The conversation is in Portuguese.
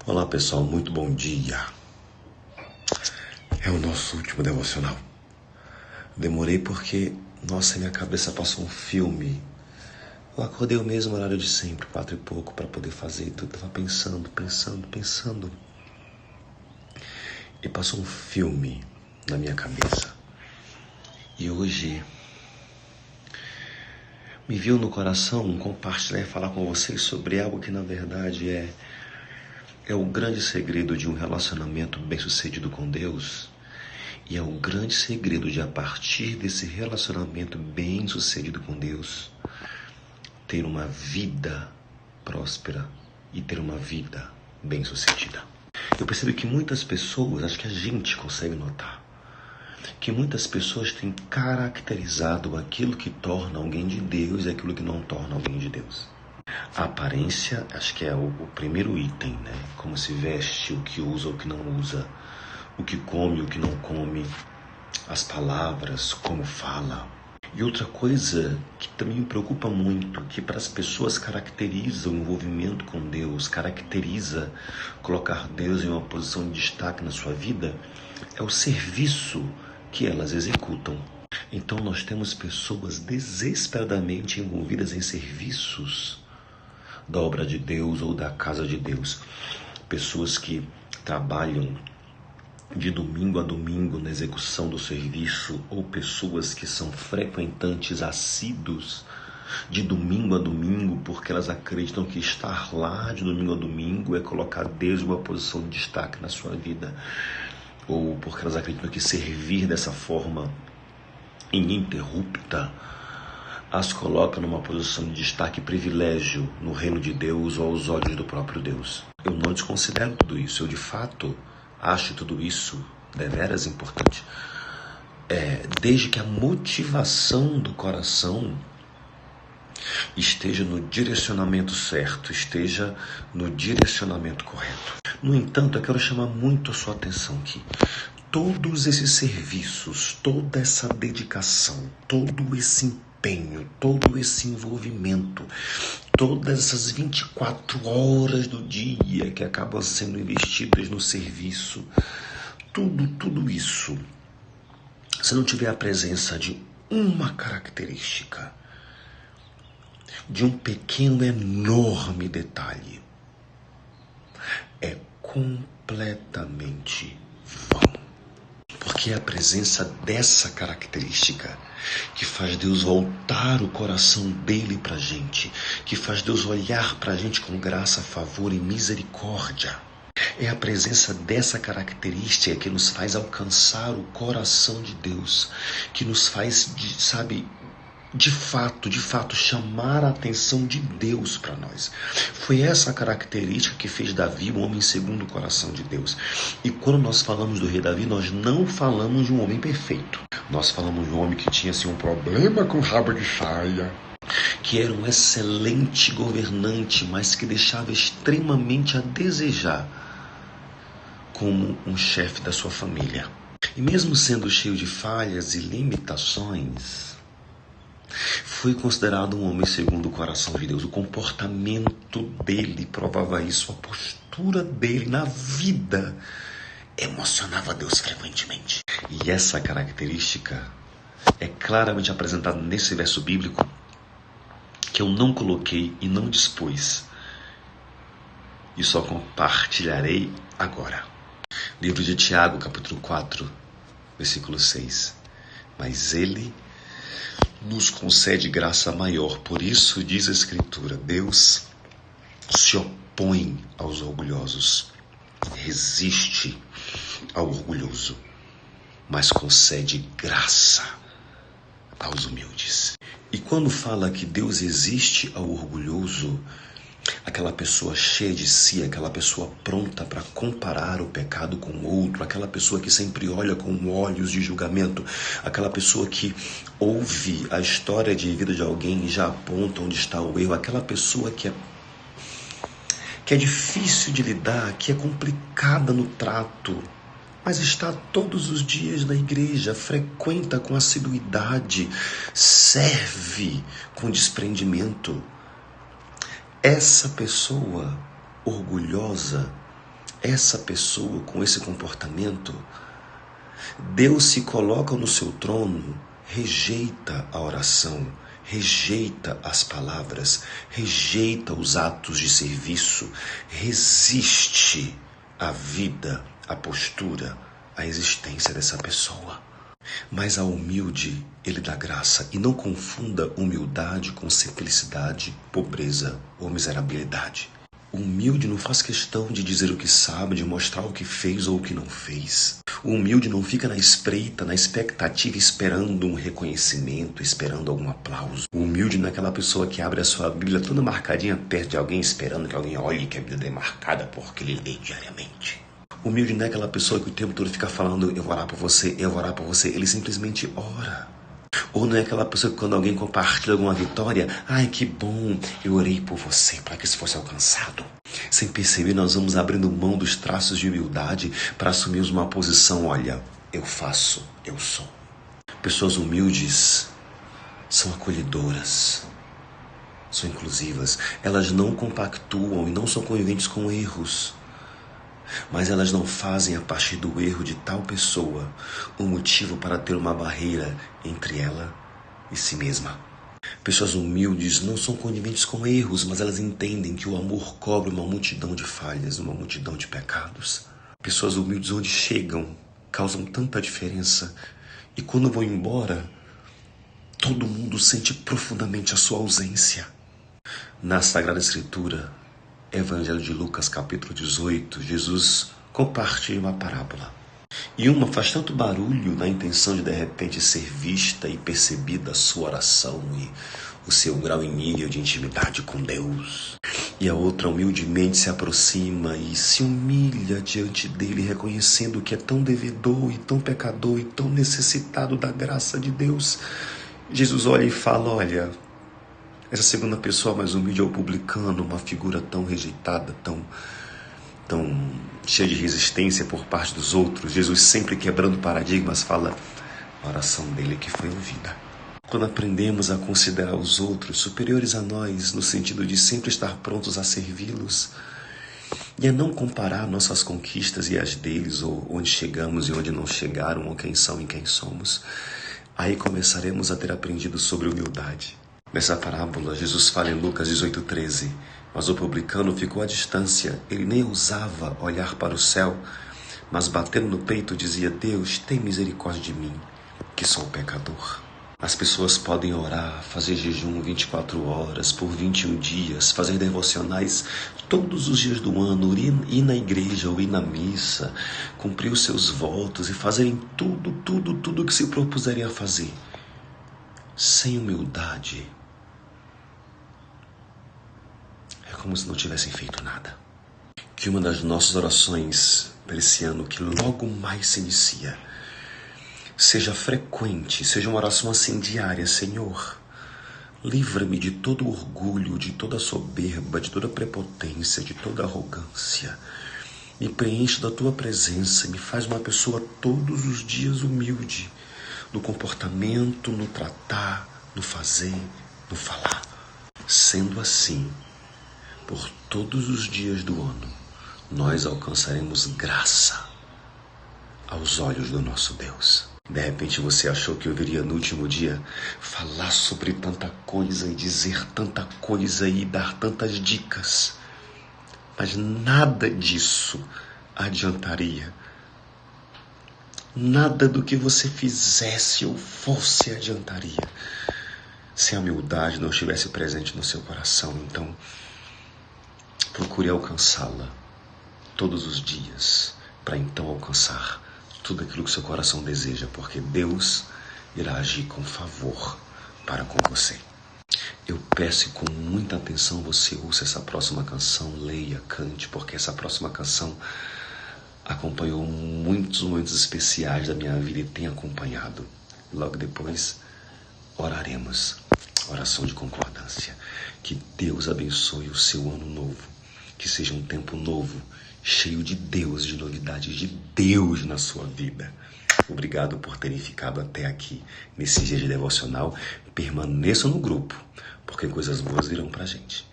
Olá pessoal, muito bom dia. É o nosso último devocional. Demorei porque, nossa, minha cabeça passou um filme. Eu acordei o mesmo horário de sempre, 4 e pouco, para poder fazer tudo. Eu tava pensando. E passou um filme na minha cabeça. E hoje me viu no coração compartilhar e falar com vocês sobre algo que na verdade é o grande segredo de um relacionamento bem-sucedido com Deus. E é o grande segredo de, a partir desse relacionamento bem-sucedido com Deus, ter uma vida próspera e ter uma vida bem-sucedida. Eu percebo que muitas pessoas, acho que a gente consegue notar, que muitas pessoas têm caracterizado aquilo que torna alguém de Deus e aquilo que não torna alguém de Deus. A aparência, acho que é o primeiro item, né? Como se veste, o que usa, o que não usa, o que come, o que não come, as palavras, como fala. E outra coisa que também me preocupa muito, que para as pessoas caracteriza o envolvimento com Deus, caracteriza colocar Deus em uma posição de destaque na sua vida, é o serviço que elas executam. Então nós temos pessoas desesperadamente envolvidas em serviços da obra de Deus ou da casa de Deus. Pessoas que trabalham de domingo a domingo na execução do serviço, ou pessoas que são frequentantes assíduos de domingo a domingo porque elas acreditam que estar lá de domingo a domingo é colocar Deus em uma posição de destaque na sua vida, ou porque elas acreditam que servir dessa forma ininterrupta as coloca numa posição de destaque e privilégio no reino de Deus ou aos olhos do próprio Deus. Eu não desconsidero tudo isso, eu de fato acho tudo isso deveras importante, desde que a motivação do coração esteja no direcionamento certo, esteja no direcionamento correto. No entanto, eu quero chamar muito a sua atenção que todos esses serviços, toda essa dedicação, todo esse empenho, todo esse envolvimento, todas essas 24 horas do dia que acabam sendo investidas no serviço, tudo isso, se não tiver a presença de uma característica, de um pequeno, enorme detalhe, é completamente vão. Porque é a presença dessa característica que faz Deus voltar o coração dele para a gente, que faz Deus olhar para a gente com graça, favor e misericórdia. É a presença dessa característica que nos faz alcançar o coração de Deus, que nos faz, de fato, chamar a atenção de Deus para nós. Foi essa característica que fez Davi um homem segundo o coração de Deus. E quando nós falamos do rei Davi, nós não falamos de um homem perfeito. Nós falamos de um homem que tinha um problema com rabo de saia, que era um excelente governante, mas que deixava extremamente a desejar como um chefe da sua família. E mesmo sendo cheio de falhas e limitações, foi considerado um homem segundo o coração de Deus. O comportamento dele provava isso, a postura dele na vida emocionava Deus frequentemente. E essa característica é claramente apresentada nesse verso bíblico que eu não coloquei e não dispus, e só compartilharei agora. Livro de Tiago, capítulo 4, versículo 6. Mas ele nos concede graça maior. Por isso diz a Escritura: Deus se opõe aos orgulhosos, resiste ao orgulhoso, mas concede graça aos humildes. E quando fala que Deus resiste ao orgulhoso, aquela pessoa cheia de si, aquela pessoa pronta para comparar o pecado com o outro, aquela pessoa que sempre olha com olhos de julgamento, aquela pessoa que ouve a história de vida de alguém e já aponta onde está o erro, aquela pessoa que é difícil de lidar, que é complicada no trato, mas está todos os dias na igreja, frequenta com assiduidade, serve com desprendimento. Essa pessoa orgulhosa essa pessoa com esse comportamento, Deus se coloca no seu trono, rejeita a oração, rejeita as palavras, rejeita os atos de serviço, resiste à vida, à postura, à existência dessa pessoa. Mas ao humilde, ele dá graça. E não confunda humildade com simplicidade, pobreza ou miserabilidade. O humilde não faz questão de dizer o que sabe, de mostrar o que fez ou o que não fez. O humilde não fica na espreita, na expectativa, esperando um reconhecimento, esperando algum aplauso. O humilde não é aquela pessoa que abre a sua Bíblia toda marcadinha perto de alguém, esperando que alguém olhe que a Bíblia é marcada porque ele lê diariamente. O humilde não é aquela pessoa que o tempo todo fica falando, eu vou orar por você, eu vou orar por você. Ele simplesmente ora. Ou não é aquela pessoa que quando alguém compartilha alguma vitória, ai que bom, eu orei por você para que isso fosse alcançado. Sem perceber, nós vamos abrindo mão dos traços de humildade para assumirmos uma posição, olha, eu faço, eu sou. Pessoas humildes são acolhedoras, são inclusivas. Elas não compactuam e não são coniventes com erros. Mas elas não fazem a partir do erro de tal pessoa um motivo para ter uma barreira entre ela e si mesma. Pessoas humildes não são coniventes com erros, mas elas entendem que o amor cobre uma multidão de falhas, uma multidão de pecados. Pessoas humildes onde chegam causam tanta diferença e quando vão embora, todo mundo sente profundamente a sua ausência. Na Sagrada Escritura, Evangelho de Lucas, capítulo 18, Jesus compartilha uma parábola. E uma faz tanto barulho na intenção de repente ser vista e percebida a sua oração e o seu grau e nível de intimidade com Deus. E a outra humildemente se aproxima e se humilha diante dele, reconhecendo que é tão devedor e tão pecador e tão necessitado da graça de Deus. Jesus olha e fala, olha, essa segunda pessoa mais humilde é o publicano, uma figura tão rejeitada, tão cheia de resistência por parte dos outros. Jesus sempre quebrando paradigmas fala, a oração dele que foi ouvida. Quando aprendemos a considerar os outros superiores a nós, no sentido de sempre estar prontos a servi-los, e a não comparar nossas conquistas e as deles, ou onde chegamos e onde não chegaram, ou quem são e quem somos, aí começaremos a ter aprendido sobre humildade. Nessa parábola, Jesus fala em Lucas 18:13, mas o publicano ficou à distância, ele nem ousava olhar para o céu, mas batendo no peito dizia, Deus, tem misericórdia de mim, que sou pecador. As pessoas podem orar, fazer jejum 24 horas, por 21 dias, fazer devocionais todos os dias do ano, ir na igreja ou ir na missa, cumprir os seus votos e fazerem tudo que se propuserem a fazer. Sem humildade, é como se não tivessem feito nada. Que uma das nossas orações para esse ano, que logo mais se inicia, seja frequente, seja uma oração assim diária. Senhor, livra-me de todo orgulho, de toda soberba, de toda prepotência, de toda arrogância. Me preenche da tua presença, me faz uma pessoa todos os dias humilde, no comportamento, no tratar, no fazer, no falar. Sendo assim, por todos os dias do ano, nós alcançaremos graça aos olhos do nosso Deus. De repente você achou que eu viria no último dia falar sobre tanta coisa e dizer tanta coisa e dar tantas dicas, mas nada disso adiantaria. Nada do que você fizesse ou fosse adiantaria se a humildade não estivesse presente no seu coração. Então, procure alcançá-la todos os dias, para então alcançar tudo aquilo que seu coração deseja, porque Deus irá agir com favor para com você. Eu peço que com muita atenção você ouça essa próxima canção, leia, cante, porque essa próxima canção acompanhou muitos momentos especiais da minha vida e tem acompanhado. Logo depois, oraremos. Oração de concordância. Que Deus abençoe o seu ano novo. Que seja um tempo novo, cheio de Deus, de novidades de Deus na sua vida. Obrigado por terem ficado até aqui nesse dia de devocional. Permaneçam no grupo, porque coisas boas virão pra gente.